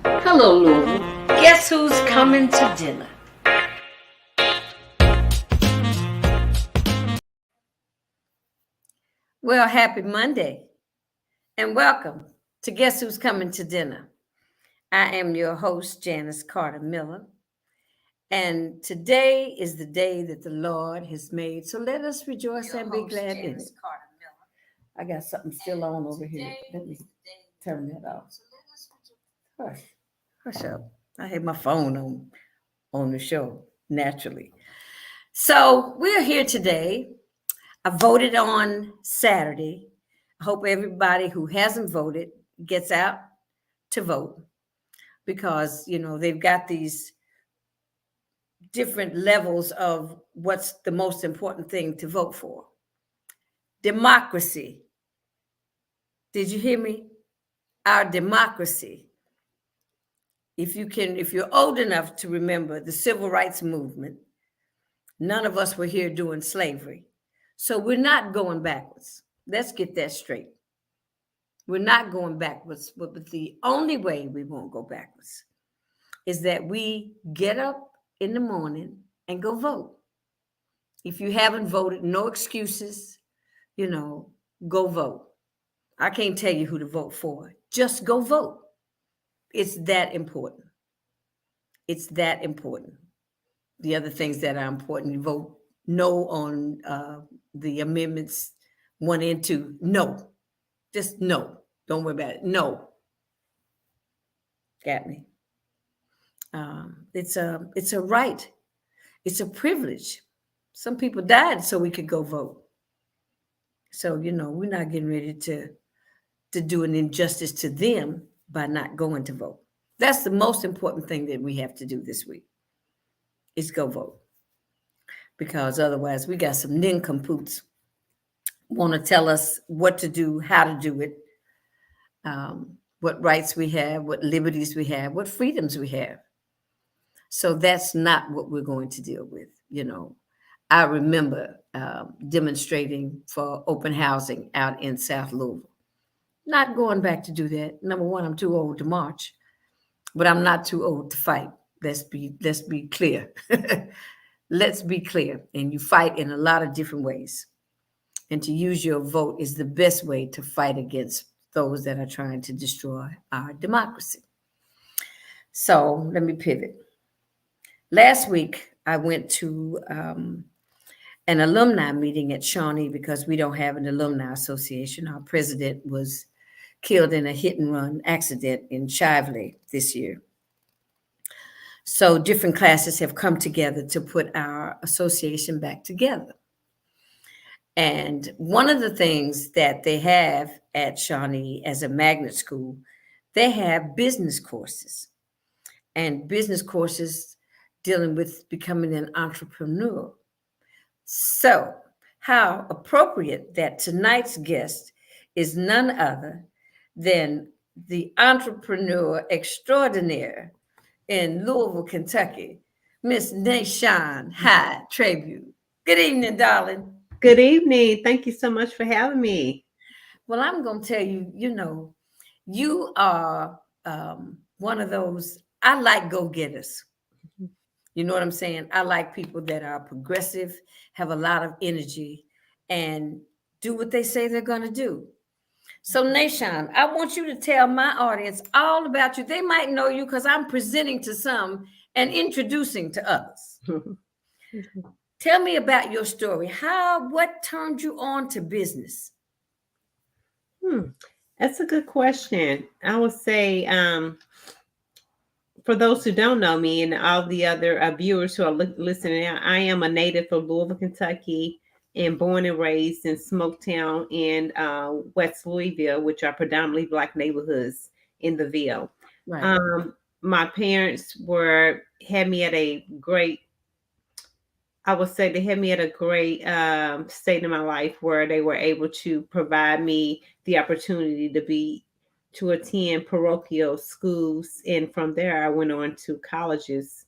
Hello, Louisville. Guess who's coming to dinner? Well, happy Monday and welcome to Guess Who's Coming to Dinner. I am your host, Janice Carter Miller, and today is the day that the Lord has made. So let us rejoice and be glad in it. I got something still on over here. Let me turn that off. Hush, hush up. I had my phone on the show naturally. So we're here today. I voted on Saturday. I hope everybody who hasn't voted gets out to vote because, they've got these different levels of what's the most important thing to vote for. Democracy. Did you hear me? Our democracy. If you're old enough to remember the civil rights movement, none of us were here doing slavery. So we're not going backwards. Let's get that straight. We're not going backwards, but the only way we won't go backwards is that we get up in the morning and go vote. If you haven't voted, no excuses, go vote. I can't tell you who to vote for. Just go vote. It's that important. It's that important. The other things that are important, you vote no on the amendments 1 and 2. No. Just no. Don't worry about it. No. Got me. It's a right. It's a privilege. Some people died so we could go vote. So we're not getting ready to do an injustice to them by not going to vote. That's the most important thing that we have to do this week is go vote. Because otherwise we got some nincompoops want to tell us what to do, how to do it, what rights we have, what liberties we have, what freedoms we have. So that's not what we're going to deal with. I remember demonstrating for open housing out in South Louisville. Not going back to do that. Number one, I'm too old to march, but I'm not too old to fight. Let's be clear. Let's be clear. And you fight in a lot of different ways. And to use your vote is the best way to fight against those that are trying to destroy our democracy. So let me pivot. Last week, I went to an alumni meeting at Shawnee because we don't have an alumni association. Our president was killed in a hit and run accident in Shively this year. So different classes have come together to put our association back together. And one of the things that they have at Shawnee as a magnet school, they have business courses and business courses dealing with becoming an entrepreneur. So, how appropriate that tonight's guest is none other than the entrepreneur extraordinaire in Louisville, Kentucky, Miss Nachand Hyde Trabue. Good evening, darling. Good evening. Thank you so much for having me. Well, I'm going to tell you, you are one of those, I like go getters. You know what I'm saying? I like people that are progressive, have a lot of energy, and do what they say they're going to do. So, Nashon, I want you to tell my audience all about you. They might know you because I'm presenting to some and introducing to others. Tell me about your story. What turned you on to business? That's a good question. I would say, for those who don't know me and all the other viewers who are listening, I am a native of Louisville, Kentucky, and born and raised in Smoketown in West Louisville, which are predominantly Black neighborhoods in the Ville. Right. My parents had me at a great, I would say they had me at a great state in my life where they were able to provide me the opportunity to attend parochial schools, and from there I went on to colleges.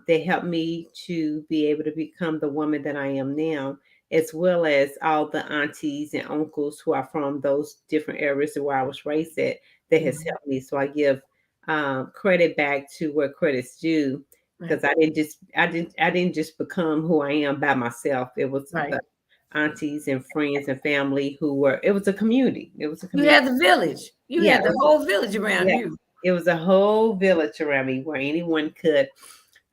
They helped me to be able to become the woman that I am now, as well as all the aunties and uncles who are from those different areas where I was raised at that has helped me. So I give credit back to where credit's due, because Right. I didn't just become who I am by myself. It was Right. the aunties and friends and family who were. It was a community. It was a You community. had the village. You Yeah, had the whole village around yeah. you. It was a whole village around me where anyone could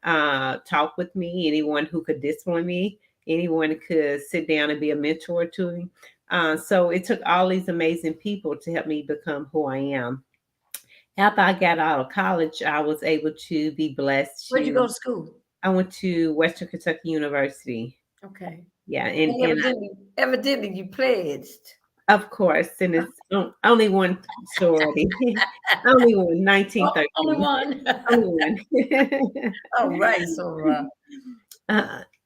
talk with me, anyone who could discipline me, anyone could sit down and be a mentor to me. So it took all these amazing people to help me become who I am. After I got out of college, I was able to be blessed Where'd you go to. to school? I went to Western Kentucky University. Okay. Yeah, And evidently you pledged. of course, and it's only one sorority, only one, Oh, only 1913, one. only one. All right. So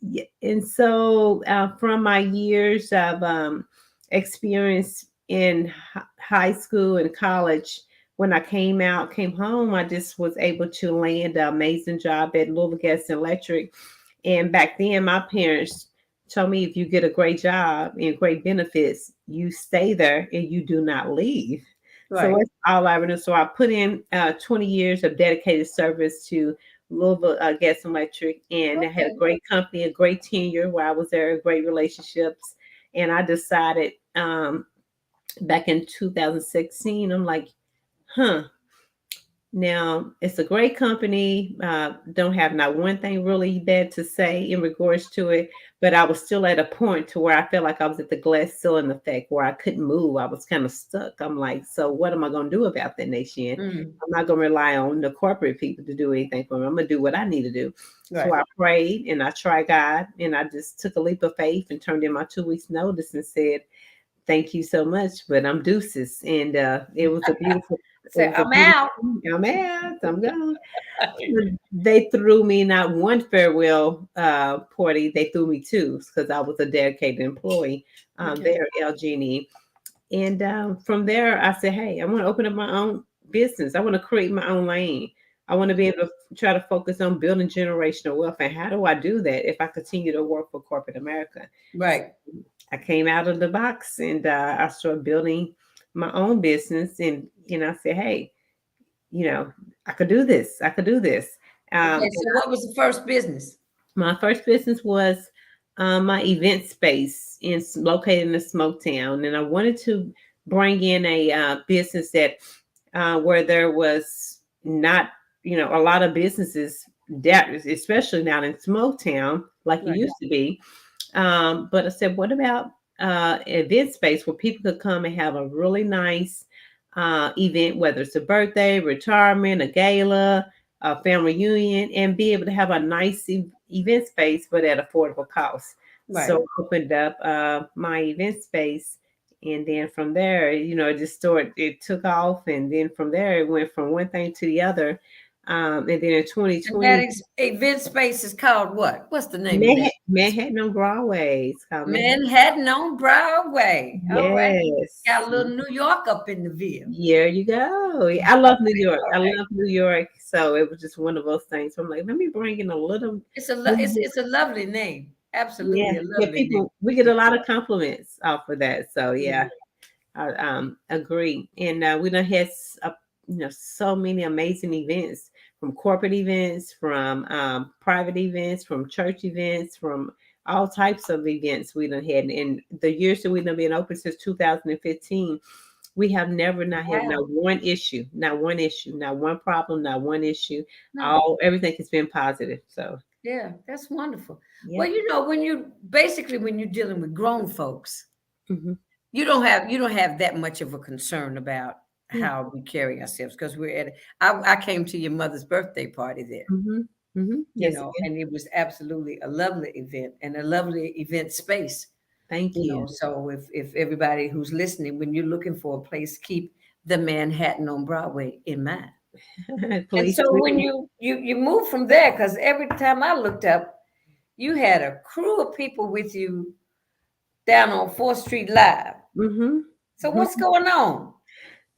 Yeah, and so from my years of experience in high school and college, when I came home, I just was able to land an amazing job at Louisville Gas and Electric. And back then, my parents told me if you get a great job and great benefits, you stay there and you do not leave. So right. that's all I knew. So I put in 20 years of dedicated service to Louisville Gas and Electric, and I had a Okay. great company, a great tenure where I was there, great relationships. And I decided back in 2016, I'm like, huh, now, it's a great company. Don't have not one thing really bad to say in regards to it, but I was still at a point to where I felt like I was at the glass ceiling effect where I couldn't move. I was kind of stuck. I'm like, so what am I going to do about that next year? Mm, I'm not going to rely on the corporate people to do anything for me. I'm going to do what I need to do. So right. I prayed and I tried God, and I just took a leap of faith and turned in my 2 weeks notice and said, thank you so much, but I'm deuces. And it was a beautiful, it Say, was a I'm beautiful, out. I'm out, I'm gone. They threw me not one farewell party, they threw me two because I was a dedicated employee Okay. there at LG&E. And from there, I said, hey, I want to open up my own business. I want to create my own lane. I want to be able to try to focus on building generational wealth. And how do I do that if I continue to work for corporate America? So Right. I came out of the box and I started building my own business. And, I said, hey, I could do this. I could do this. Okay. And So what was the first business? my first business was my event space located in a smoke town, and I wanted to bring in a business that where there was not, a lot of businesses that, especially not in smoke town like it Right. used to be. But I said, what about event space where people could come and have a really nice event, whether it's a birthday, retirement, a gala, a family reunion, and be able to have a nice event space, but at affordable cost. So Right. I opened up my event space. And then from there, it just started, it took off. And then from there, it went from one thing to the other. And then in And that 2020, event space is called what? What's the name of that? Manhattan on Broadway. It's called Manhattan. Manhattan on Broadway. All right. Got Yes. a little New York up in the ville. There you go. I love New York. I love New York. So it was just one of those things. So I'm like, let me bring in a little. It's a lovely name. Yeah, Absolutely a yeah. lovely name. People, we get a lot of compliments off of that. So Mhm. yeah, I agree. And we done had so many amazing events, from corporate events, from private events, from church events, from all types of events we done had. In the years that we done been open since 2015, we have never not had Wow. not one issue, not one issue, not one problem, not one issue. No. All Everything has been positive. So Yeah, that's wonderful. yeah. Well, when you're dealing with grown folks, Hmm. you don't have that much of a concern about Yeah. how we carry ourselves because I came to your mother's birthday party there, Hmm. Hmm. Yes, again. and it was absolutely a lovely event and a lovely event space, Thank you. so if everybody who's listening, when you're looking for a place, keep the Manhattan on Broadway in mind. And Please so when do. you move from there, because every time I looked up, you had a crew of people with you down on 4th Street Live. Hmm. So what's going on?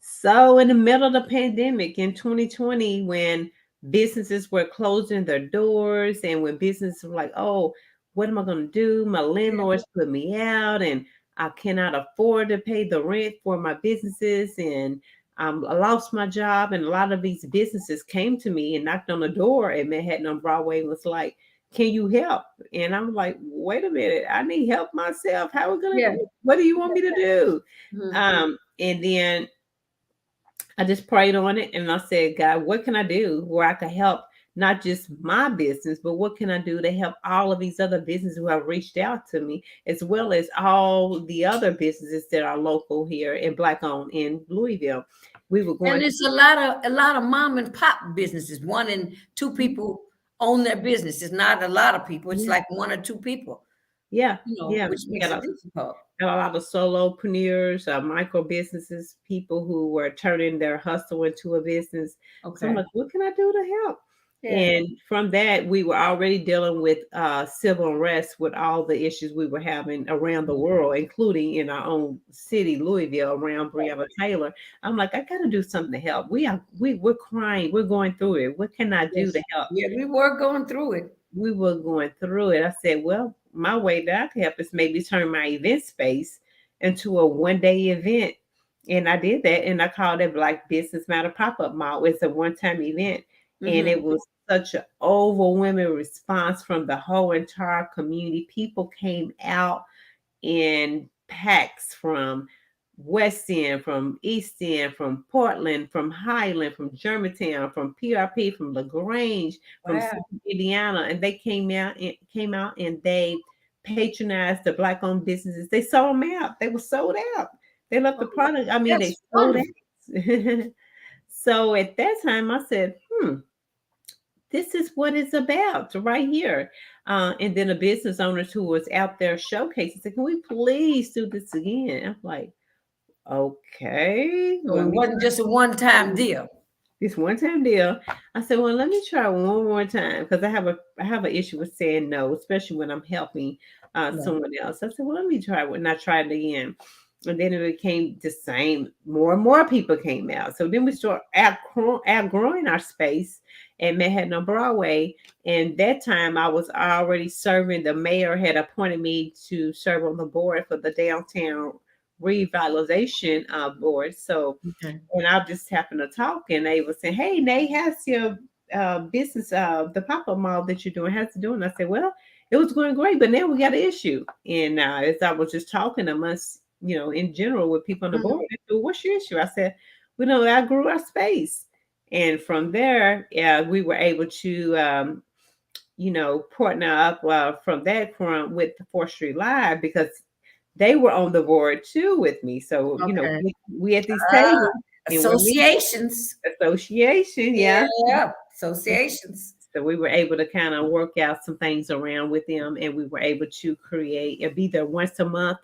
So, in the middle of the pandemic in 2020, when businesses were closing their doors and when businesses were like, oh, what am I going to do? My Yeah. landlords put me out and I cannot afford to pay the rent for my businesses. And I lost my job, and a lot of these businesses came to me and knocked on the door at Manhattan on Broadway and was like, "Can you help?" And I'm like, "Wait a minute, I need help myself. How are we gonna? Yeah. What do you want me to do?" Mhm. And then I just prayed on it and I said, God, what can I do where I can help not just my business, but what can I do to help all of these other businesses who have reached out to me, as well as all the other businesses that are local here and Black owned in Louisville. We were And going it's a lot of mom and pop businesses. One and two to, people own their business. It's not a lot of people. It's yeah, like one or two people, yeah, yeah. which We makes it got difficult. a lot of solopreneurs, micro businesses, people who were turning their hustle into a business. So I'm Okay. like, what can I do to help? Yeah. And from that, we were already dealing with civil unrest with all the issues we were having around the world, including in our own city, Louisville, around Breonna Taylor. I'm like, I got to do something to help. We're crying. We're going through it. What can I do Yes. to help? Yeah, we were going through it. We were going through it. I said, well, my way that I could help is maybe turn my event space into a 1 day event. And I did that. And I called it Black Business Matter Pop-Up Mall. It's a one-time event. And Hmm. it was such an overwhelming response from the whole entire community. People came out in packs from West End, from East End, from Portland, from Highland, from Germantown, from PRP, from LaGrange, from Wow. South Indiana, and they came out and they patronized the Black owned businesses. They sold them out. They were sold out. They left the Oh, product. I mean, they that's sold wonderful. out. So at that time, I said, this is what it's about right here. And then a business owner who was out there showcasing said, can we please do this again? I'm like, okay, So let it me wasn't just a one-time deal. this one time deal. I said, well, let me try one more time because I have an issue with saying no, especially when I'm helping Yeah. someone else. I said, well, let me try it, and I tried it again. And then it became the same. More and more people came out. So then we start outgrowing our space at Manhattan on Broadway. And that time I was already serving. The mayor had appointed me to serve on the board for the downtown revitalization board. So Okay. and I just happened to talk, and they were saying, "Hey, Nate, how's your business, the pop-up mall that you're doing? How's it doing?" I said, "Well, it was going great, but now we got an issue." And as I was just talking amongst, in general with people on the Mhm. board, they said, "What's your issue?" I said, "We know I grew our space," and from there, yeah, we were able to. Partner up from that front with the 4th Street Live because they were on the board too with me. So, Okay. we at these Ah, tables and we're meeting associations. association, yeah. Yeah, associations. So we were able to kind of work out some things around with them, and we were able to create and be there once a month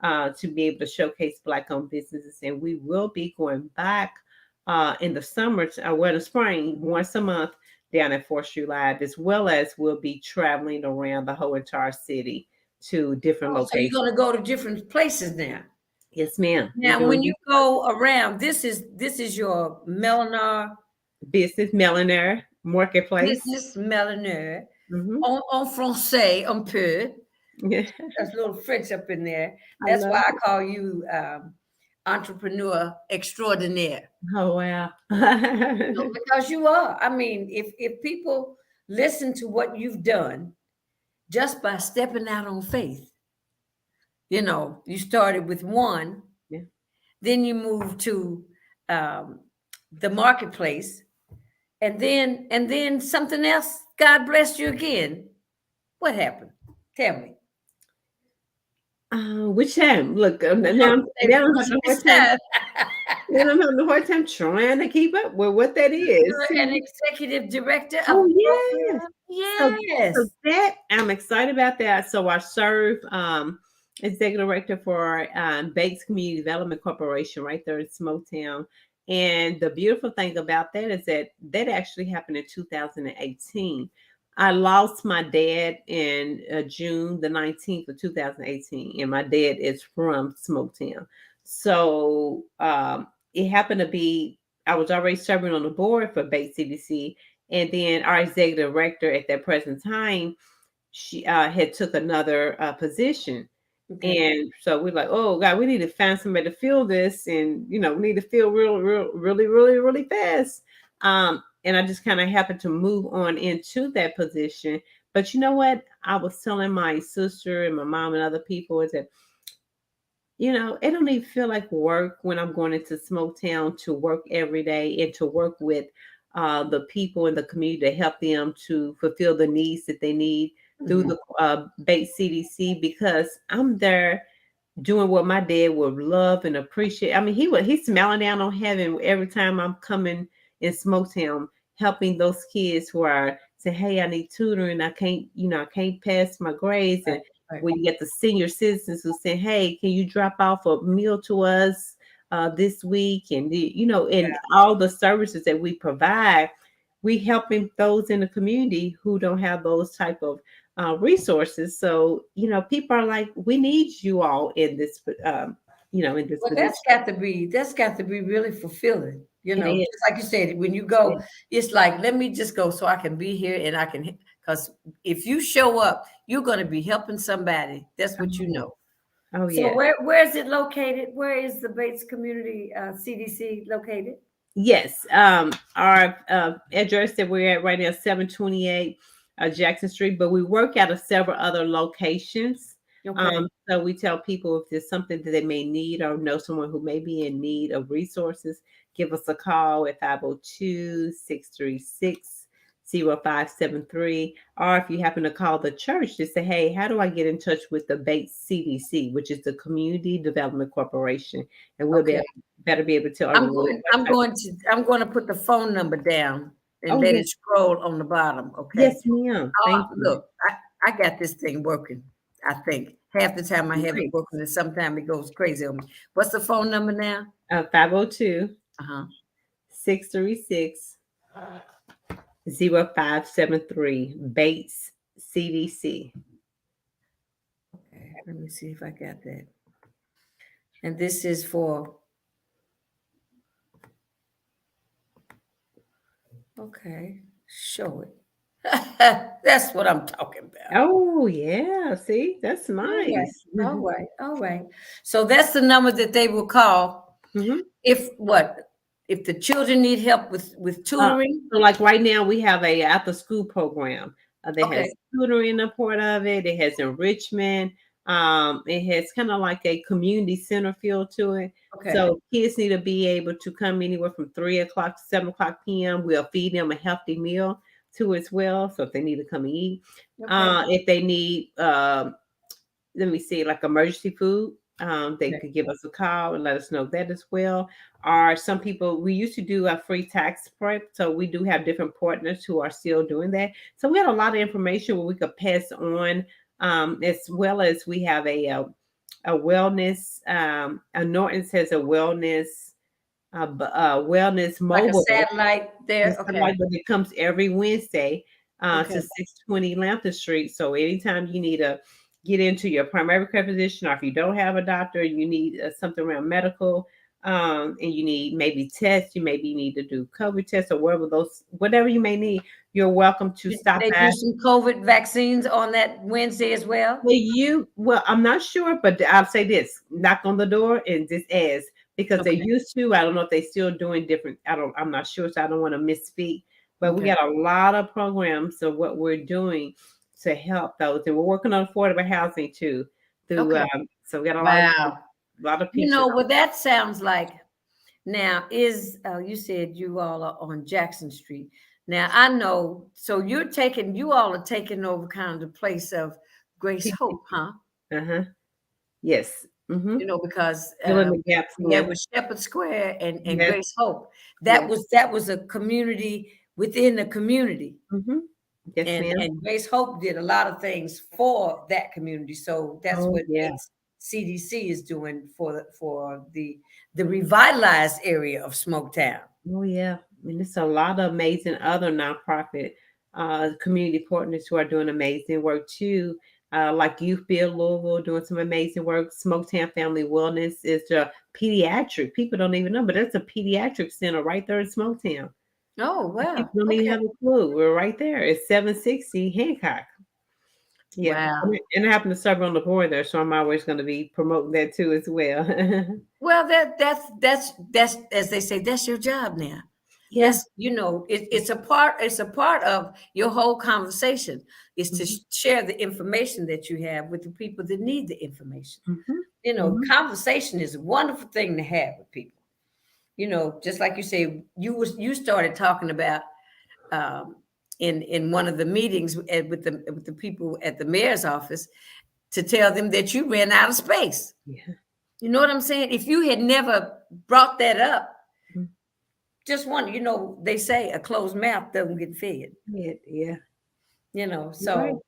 to be able to showcase Black-owned businesses. And we will be going back in the summer, well, the spring, once a month down at 4th Street Live, as well as we'll be traveling around the whole entire city to different Oh, so you're locations. gonna go to different places now. Yes, ma'am. We're Now, going when to you do go around, this is your Melinar business millionaire marketplace. business Melinar Hmm. en français un peu. Yeah, There's a little French up in there. I That's why love I it. call you entrepreneur extraordinaire. Oh wow. Because you are. I mean, if people listen to what you've done just by stepping out on faith, you started with one, Yeah. then you moved to um, the marketplace, and then something else. God blessed you again. What happened? Tell me. Which time? Look, No, now I'm which having a hard which time. time? Now I'm having a hard time trying to keep up with what that is. You're an executive director of Oh a yes. program. So Yes. so that I'm excited about that. So I serve executive director for Bates Community Development Corporation right there in Smoketown. And the beautiful thing about that is that that actually happened in 2018. I lost my dad in June the 19th of 2018, and my dad is from Smoketown. So it happened to be I was already serving on the board for Bates CDC, and then our executive director at that present time, she had took another position, Okay. And so we're like, oh God, we need to find somebody to fill this, and we need to fill really, really, really fast. And I just kind of happened to move on into that position. But you know what? I was telling my sister and my mom and other people is that it don't even feel like work when I'm going into Smoketown to work every day and to work with the people in the community to help them to fulfill the needs that they need through Hmm. the Bates CDC, because I'm there doing what my dad would love and appreciate. I mean, he's smiling down on heaven every time I'm coming in Smoketown, helping those kids who are saying, "Hey, I need tutoring. I can't pass my grades." And Right. Right. when you get the senior citizens who say, "Hey, can you drop off a meal to us this week?" And and all the services that we provide, we helping those in the community who don't have those type of resources. So, people are like, we need you all in this, in this Well, position. that's got to be really fulfilling. It is. Just like you said, when you go, it's like, let me just go so I can be here and I can, because if you show up, you're going to be helping somebody. That's what you Oh, know. oh So yeah. where is it located? Where is the Bates Community CDC located? Yes. Our address that we're at right now, 728 Jackson Street, but we work out of several other locations. Okay. So we tell people if there's something that they may need or know someone who may be in need of resources, give us a call at 502-636-0573. Or if you happen to call the church, just say, hey, how do I get in touch with the Bates CDC, which is the Community Development Corporation? And we'll Okay. better be able to tell everyone what type. I'm going to put the phone number down and Oh, let yeah. it scroll on the bottom. Okay. Yes, ma'am. Thank you. Look, I got this thing working. I think half the time I have it Great. working, and sometimes it goes crazy on me. What's the phone number now? 502 Uh huh. 636 0573 Bates CDC. Okay. Let me see if I got that. And this is for. Okay. Show it. That's what I'm talking about. Oh, yeah. See, that's All right. nice. All right. All right. So that's the number that they will call Mhm. if what? If the children need help with Uh, tutoring. so like right now we have a after school program that Okay. has tutoring a part of it. It has enrichment. It has kind of like a community center feel to it. Okay. So kids need to be able to come anywhere from 3 o'clock to 7 o'clock p.m. We'll feed them a healthy meal too as well. So if they need to come and eat, Okay. if they need let me see, like emergency food. They Okay. could give us a call and let us know that as well. Or some people, we used to do a free tax prep. So we do have different partners who are still doing that. So we have a lot of information where we could pass on, as well as we have a wellness, Norton's has a wellness Like a mobile. satellite there. It's Okay. like, but it comes every Wednesday Okay. to 620 Lambton Street. So anytime you need to get into your primary care physician, or if you don't have a doctor, you need something around medical, and you need maybe tests, you maybe need to do COVID tests or whatever you may need, you're welcome to stop They by. do some COVID vaccines on that Wednesday as well. Well, I'm not sure, but I'll say this: knock on the door and just ask, because they Okay. used to. I don't know if they still doing different. I'm not sure, so I don't want to misspeak. But we Okay. got a lot of programs of what we're doing to help those, and we're working on affordable housing too. Through Okay. so we got Wow. a lot of pieces. What that sounds like now is you said you all are on Jackson Street. Now I know, so you all are taking over kind of the place of Grace Hope, huh? Uh huh. Yes. Mm-hmm. Because Filling the gaps. there Yeah. was Shepherd Square and Yes. Grace Hope. That Yes. was a community within the community. Mm-hmm. Yes, ma'am. And Grace Hope did a lot of things for that community. So that's Oh what yeah. CDC is doing for the revitalized area of Smoketown. Oh yeah, I mean, there's a lot of amazing other nonprofit community partners who are doing amazing work too. Like Youth Build Louisville doing some amazing work. Smoketown Family Wellness is a pediatric. People don't even know, but there's a pediatric center right there in Smoketown. Oh And wow. people don't even Okay. have a clue. We're right there. It's 760 Hancock. Yeah. Wow. And I happen to serve on the board there, so I'm always going to be promoting that too as well. Well, that's as they say, that's your job now. Yeah. That's it's a part of your whole conversation is to Mhm. share the information that you have with the people that need the information. Mhm. Mhm. Conversation is a wonderful thing to have with people. Just like you say, you started talking about um, in one of the meetings with the people at the mayor's office to tell them that you ran out of space. Yeah. You know what I'm saying? If you had never brought that up, Mm. just one, they say a closed mouth doesn't get fed. Yeah. Yeah. You're right. So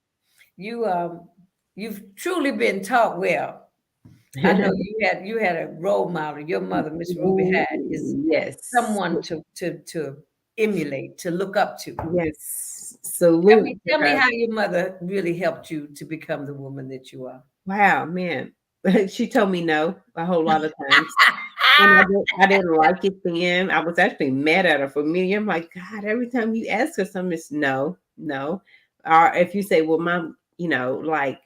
you you've truly been taught well. I know you had a role model. Your mother, Miss Ruby Ooh, Hyde, is yes. someone to emulate, to look up to. Yes. Tell Salute me, to tell me her. how your mother really helped you to become the woman that you are. Wow, man. She told me no a whole lot of times. And I didn't like it then. I was actually mad at her for me. I'm like, God, every time you ask her something, it's no, no. Or if you say, well, mom, like,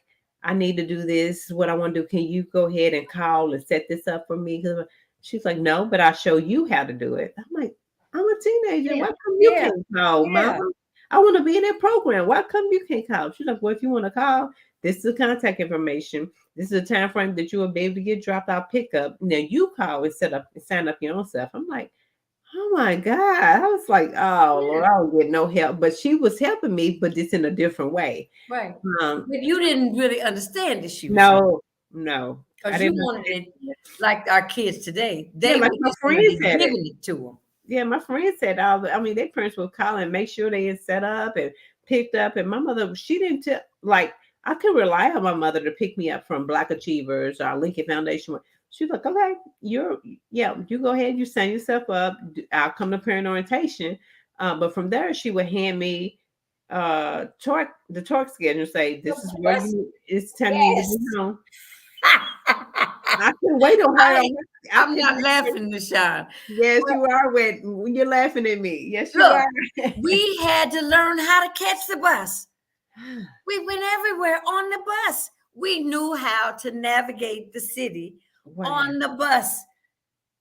I need to do this, what I want to do. Can you go ahead and call and set this up for me? 'Cause she's like, no, but I'll show you how to do it. I'm like, I'm a teenager. Yeah, Why come you yeah, can't call, yeah. mama? I want to be in that program. Why come you can't call? She's like, well, if you want to call, this is the contact information. This is a time frame that you will be able to get dropped out pickup. Now you call and set up and sign up your own stuff. I'm like, oh my God. I was like, oh Lord, Yeah, I don't get no help. But she was helping me, but just in a different way. right. Um, But you didn't really understand that she was no, no. I because you didn't wanted understand it that. like our kids today. Yeah, They like were my just going to friends be had it. giving it to them. Yeah, my friends said all the, I mean, their parents would call and make sure they had set up and picked up. And my mother, she didn't tell, like, I could rely on my mother to pick me up from Black Achievers or Lincoln Foundation. She was like, okay, yeah, you go ahead, you sign yourself up. I'll come to parent orientation. But from there, she would hand me the torque schedule and say, Of this is where course, it's time you need to be yes. home. I can wait on her. I, I I'm can not laughing, Nachand. Yes, But you are when you're laughing at me. Yes, you look, are. we had to learn how to catch the bus. We went everywhere on the bus. We knew how to navigate the city Wow. on the bus.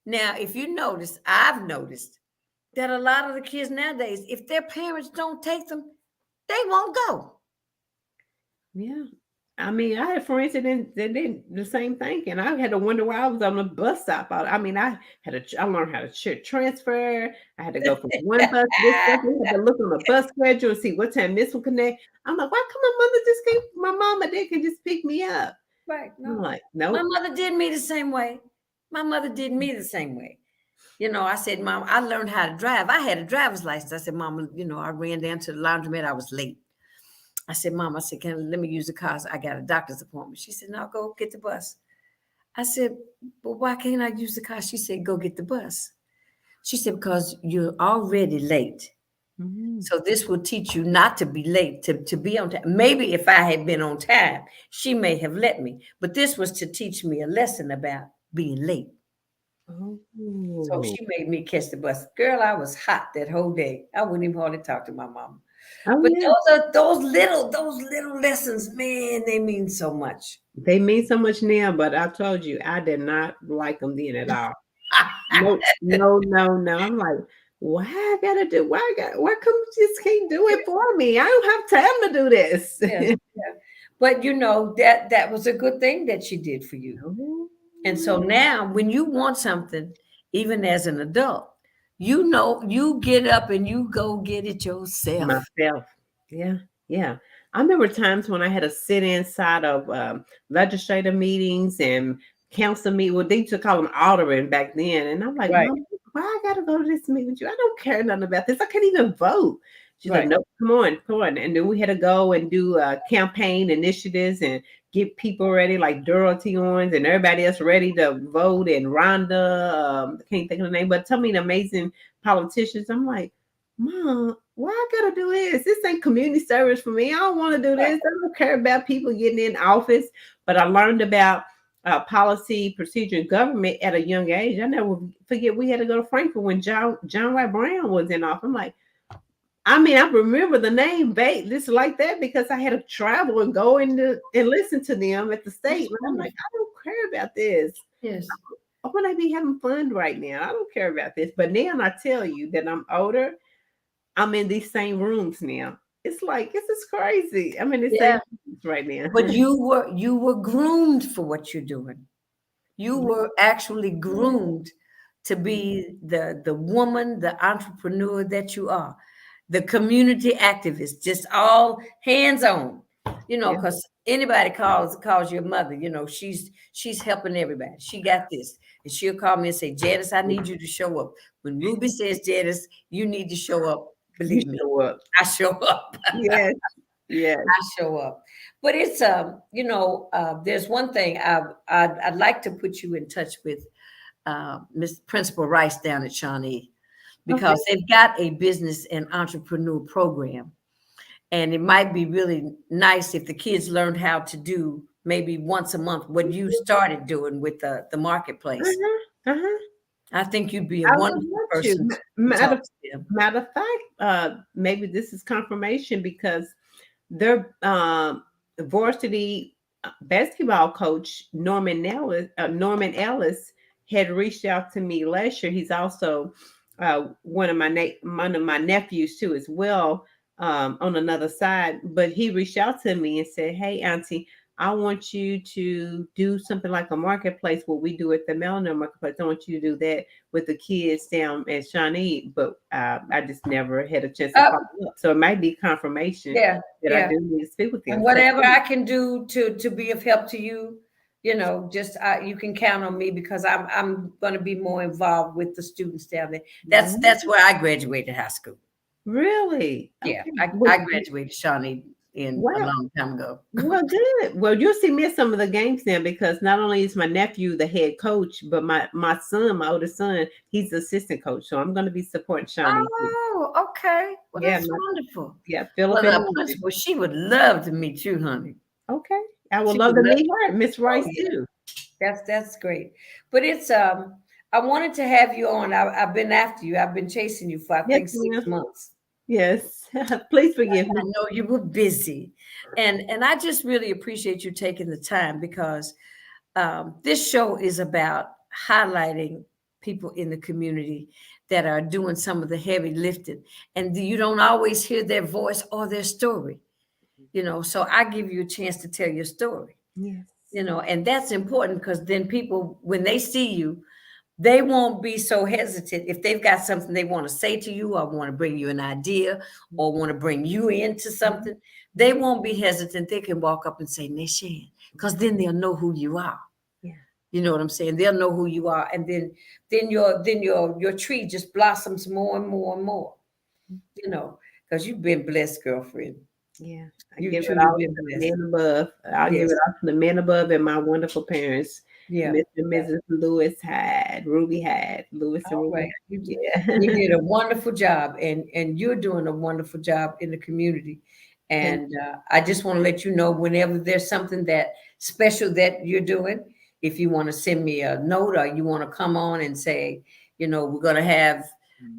Now, if you notice, I've noticed that a lot of the kids nowadays, if their parents don't take them, they won't go. Yeah. I mean, I had friends that did the same thing, and I had to wonder why I was on the bus stop. I mean, I learned how to transfer. I had to go from one bus to this bus. I had to look on the bus schedule and see what time this will connect. I'm like, why come my mom and dad can just pick me up? Right? I'm No, like, my nope. mother did me the same way. My mother did me the same way. I said, Mom, I learned how to drive. I had a driver's license. I said, Mama, I ran down to the laundromat. I was late. I said, Mom, I said, let me use the car? I got a doctor's appointment. She said, no, go get the bus. I said, but why can't I use the car? She said, go get the bus. She said, because you're already late. Mhm. So this will teach you not to be late, to be on time. Maybe if I had been on time, she may have let me. But this was to teach me a lesson about being late. So Oh, she made me catch the bus. Girl, I was hot that whole day. I wouldn't even hardly talk to my mom. oh But yeah. those little lessons, man, they mean so much. They mean so much now, but I told you I did not like them then at all. No, no, no, no. I'm like, why I gotta do? Why come you just can't do it for me? I don't have time to do this. Yes, yeah. But that was a good thing that she did for you. Oh, And so now when you want something, even as an adult, you get up and you go get it yourself. myself. Yeah, yeah. I remember times when I had to sit inside of legislative meetings and council meet. Well, they used to call them aldermen back then, and I'm like, Right, Mom, why I gotta go to this meeting with you? I don't care nothing about this. I can't even vote. She's like, right. nope, come on, come on. And then we had to go and do campaign initiatives and get people ready, like Dorothy Owens and everybody else ready to vote. And Rhonda, I can't think of the name, but tell me the amazing politicians. I'm like, Mom, why I gotta do this? This ain't community service for me. I don't want to do Right. this. I don't care about people getting in office. But I learned about policy, procedure, and government at a young age. I never forget we had to go to Frankfurt when John White Brown was in office. I'm like, I mean, I remember the name Bait this like that because I had to travel and go and listen to them at the state. That's But I'm like, wonderful. I don't care about this. Yes. I want to be having fun right now. I don't care about this. But now I tell you that I'm older, I'm in these same rooms now. It's like this is crazy. I'm in the same Yeah. rooms right now. But you were groomed for what you're doing. You were actually groomed to be the woman, the entrepreneur that you are, the community activist, just all hands on. Yeah. Because anybody calls your mother, she's helping everybody. She got this. And she'll call me and say, Janice, I need you to show up. When Ruby says, Janice, you need to show up. You Believe me, show up. I show up. Yes. Yes. I show up. But it's there's one thing I'd like to put you in touch with Miss Principal Rice down at Shawnee Okay. because they've got a business and entrepreneur program, and it might be really nice if the kids learned how to do maybe once a month what you started doing with the marketplace. Uh-huh. Uh-huh. I think you'd be a I would wonderful love to. person to Matter talk to them. matter of fact, maybe this is confirmation because their varsity basketball coach Norman Ellis had reached out to me last year. He's also one of my nephews too as well, on another side. But he reached out to me and said, "Hey, Auntie, I want you to do something like a marketplace, what we do at the Melanie Marketplace. I want you to do that with the kids down at Shawnee." But I just never had a chance to Uh, follow up. So it might be confirmation yeah, that I yeah. do need to speak with And them. So whatever I can do to be of help to you, just you can count on me because I'm going to be more involved with the students down there. That's where I graduated high school. really? Yeah, Okay. I graduated Shawnee in a Wow. long time ago. Well, good. Well, you'll see me at some of the games now because not only is my nephew the head coach, but my son, my oldest son, he's the assistant coach. So I'm going to be supporting Shawnee too. Oh, okay. Well, Yeah, that's wonderful. yeah, Philip Well, and the Lindsay. principal, she would love to meet you, honey. Okay. I would She love would to love. meet her, Miss Oh Rice yeah, too. that's great. But it's I wanted to have you on. I've been after you. I've been chasing you for I Yes, think six ma'am. months. Yes. Please forgive I me. know you were busy, and I just really appreciate you taking the time because this show is about highlighting people in the community that are doing some of the heavy lifting, and you don't always hear their voice or their story. So I give you a chance to tell your story. Yes. And that's important because then people, when they see you, they won't be so hesitant if they've got something they want to say to you or want to bring you an idea or want to bring you into something. They won't be hesitant. They can walk up and say, Nishan, because then they'll know who you are. Yeah. You know what I'm saying? They'll know who you are. And then your tree just blossoms more and more and more, because you've been blessed, girlfriend. Yeah. I You've give it truly all been to the blessed. men above. I'll give Yes. it all to the men above and my wonderful parents, Yeah. Mr. and Mrs. Lewis Hyde, Ruby Hyde, Lewis and All Ruby right. Hyde. You Yeah. did a wonderful job, and you're doing a wonderful job in the community. Thank And I just want to let you know whenever there's something that special that you're doing, if you want to send me a note or you want to come on and say, we're going to have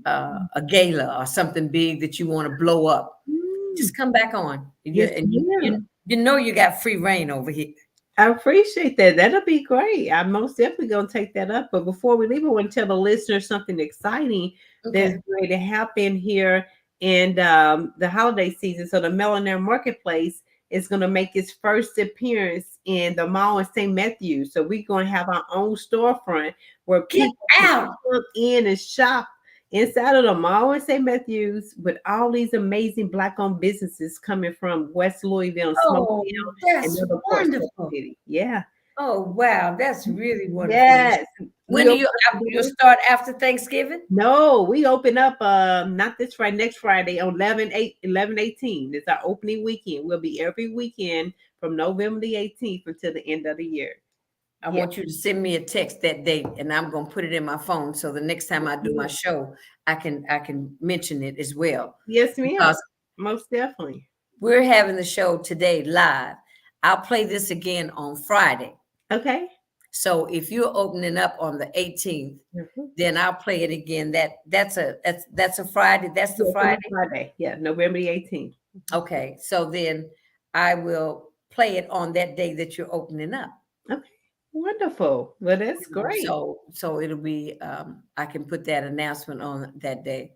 a gala or something big that you want to blow up, you. just come back on. Yes, And ma'am. you got free reign over here. I appreciate that. That'll be great. I'm most definitely gonna take that up. But before we leave, I want to tell the listeners something exciting that's Okay. going to happen here in the holiday season. So the Millionaire Marketplace is going to make its first appearance in the mall in St. Matthews. So we're going to have our own storefront where Get people can out. come in and shop inside of the mall in St. Matthews with all these amazing Black-owned businesses coming from West Louisville and Smoke Oh, and that's other parts of the wonderful. city. Yeah. Oh, wow. That's really wonderful. Yes. When We do open up you'll doors. start after Thanksgiving? No, we open up not this Friday, next Friday on 11/8/11/18. It's our opening weekend. We'll be every weekend from November the 18th until the end of the year. I Yeah. want you to send me a text that date and I'm gonna put it in my phone so the next time I do my show, I can mention it as well. Yes, ma'am. Because Most definitely. we're having the show today live. I'll play this again on Friday. Okay. So if you're opening up on the 18th, Mhm. then I'll play it again. That's a Friday. That's the Yes, on a Friday. Friday. Yeah, November the 18th. Okay. So then I will play it on that day that you're opening up. Okay, wonderful. Well, that's great. So it'll be I can put that announcement on that day.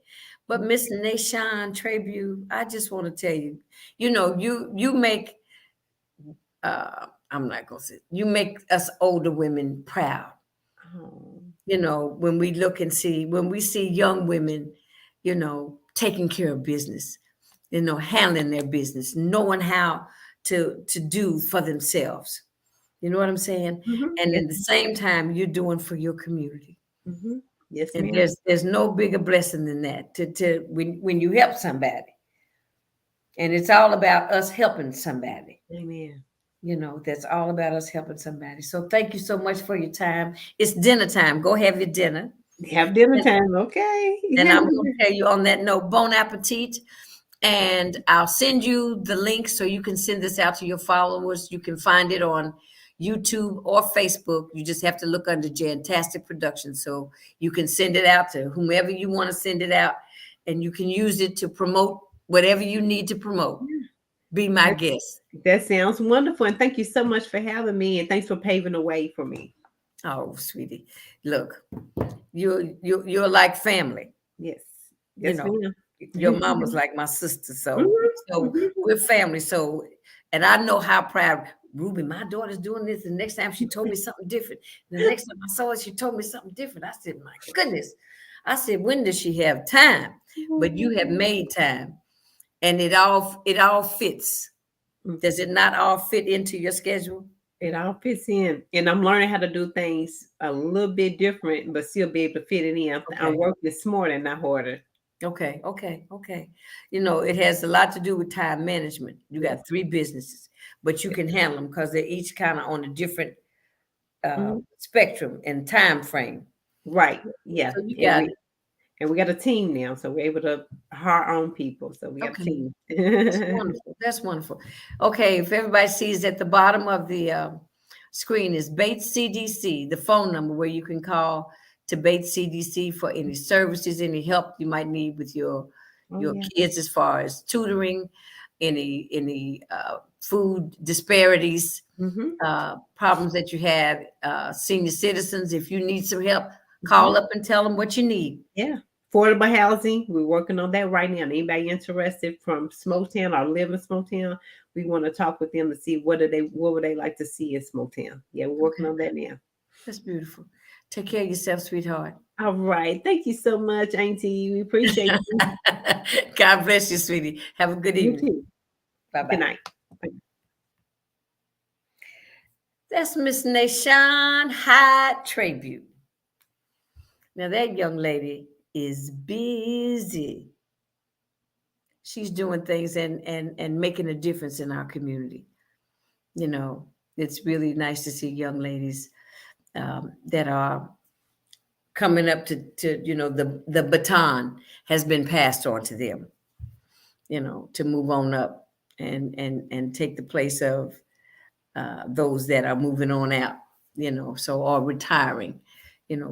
But Miss Nachand Trabue, I just want to tell you, you make I'm not gonna say you make us older women proud. Oh, When we look and see when we see young women, taking care of business, handling their business, knowing how to do for themselves. You know what I'm saying? And yes, at the same time, you're doing for your community. yes, And ma'am. there's no bigger blessing than that to when you help somebody. And it's all about us helping somebody. Amen. That's all about us helping somebody. So thank you so much for your time. It's dinner time. Go have your dinner. Have dinner time, okay? And I'm going to tell you on that note, bon appetit. And I'll send you the link so you can send this out to your followers. You can find it on YouTube or Facebook. You just have to look under Jantastic Productions. So you can send it out to whomever you want to send it out. And you can use it to promote whatever you need to promote. Be my That, guest. that sounds wonderful, and thank you so much for having me, and thanks for paving the way for me. Oh, sweetie. Look, you're like family. Yes, You yes, know, ma'am. your mom was like my sister. So, Mhm, so mhm. we're family. So, and I know how proud Ruby, my daughter's doing this. The next time she told me something different. The next time I saw her, she told me something different. I said, my goodness. I said, when does she have time? But you have made time, and it all fits. Does it not all fit into your schedule? It all fits in, and I'm learning how to do things a little bit different, but still be able to fit it in. I'm Okay. working smarter, not harder. Okay, okay, okay. It has a lot to do with time management. You Yes. got three businesses, but you can handle them because they're each kind of on a different Mhm. spectrum and time frame. Right. Yeah. So you And got we it. and we got a team now, so we're able to hire our own people. So we got a Okay, team. that's wonderful. That's wonderful. Okay, if everybody sees at the bottom of the screen is Bates CDC, the phone number where you can call to Bates CDC for any services, any help you might need with your Oh your yeah. kids as far as tutoring, any food disparities, Hmm. problems that you have, senior citizens. If you need some help, Hmm. call up and tell them what you need. Yeah. Affordable housing. We're working on that right now. Anybody interested from Smoketown or live in Smoketown, we want to talk with them to see what would they like to see in Smoketown. Yeah, we're working Okay, on that now. that's beautiful. Take care of yourself, sweetheart. All right. Thank you so much, Auntie. We appreciate you. God bless you, sweetie. Have a good You evening. too. Bye Good bye. night. That's Miss Nashon Hyde Tribute. Now, that young lady is busy. She's doing things and making a difference in our community. It's really nice to see young ladies that are coming up to the baton has been passed on to them, to move on up and take the place of those that are moving on out, so or retiring,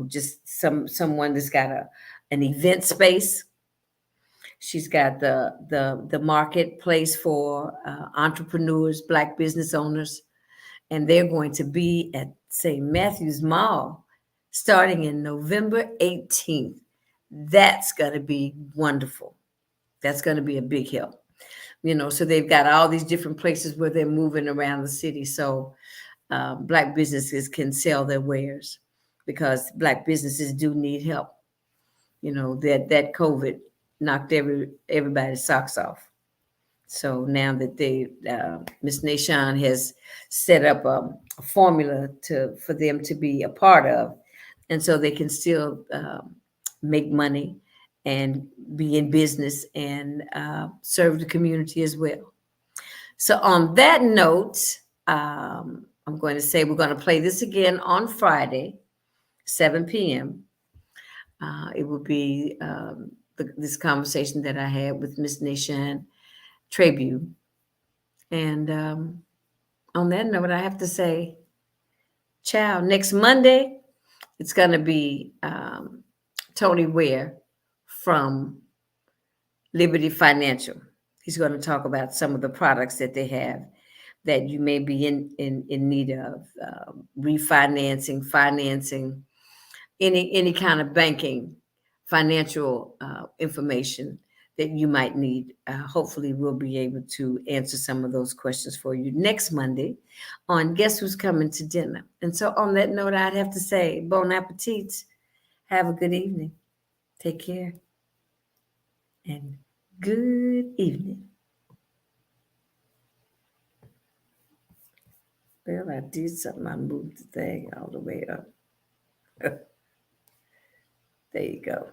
just someone that's got an event space. She's got the marketplace for entrepreneurs, black business owners, and they're going to be at St. Matthew's Mall starting in November 18th. That's going to be wonderful. That's going to be a big help. So they've got all these different places where they're moving around the city. So black businesses can sell their wares because black businesses do need help. That COVID knocked everybody's socks off. So now that Miss Nashon has set up a formula for them to be a part of, and so they can still make money and be in business and serve the community as well. So on that note, I'm going to say we're going to play this again on Friday, 7 p.m. It will be this conversation that I had with Miss Nation Trabue. And on that note, I have to say, Ciao. Next Monday, it's going to be Tony Ware from Liberty Financial. He's going to talk about some of the products that they have that you may be in need of, refinancing, financing, any kind of banking, financial information that you might need. Hopefully, we'll be able to answer some of those questions for you next Monday on Guess Who's Coming to Dinner. And so, on that note, I'd have to say, bon appetit. Have a good evening. Take care. And good evening. Well, I did something. I moved the thing all the way up. There you go.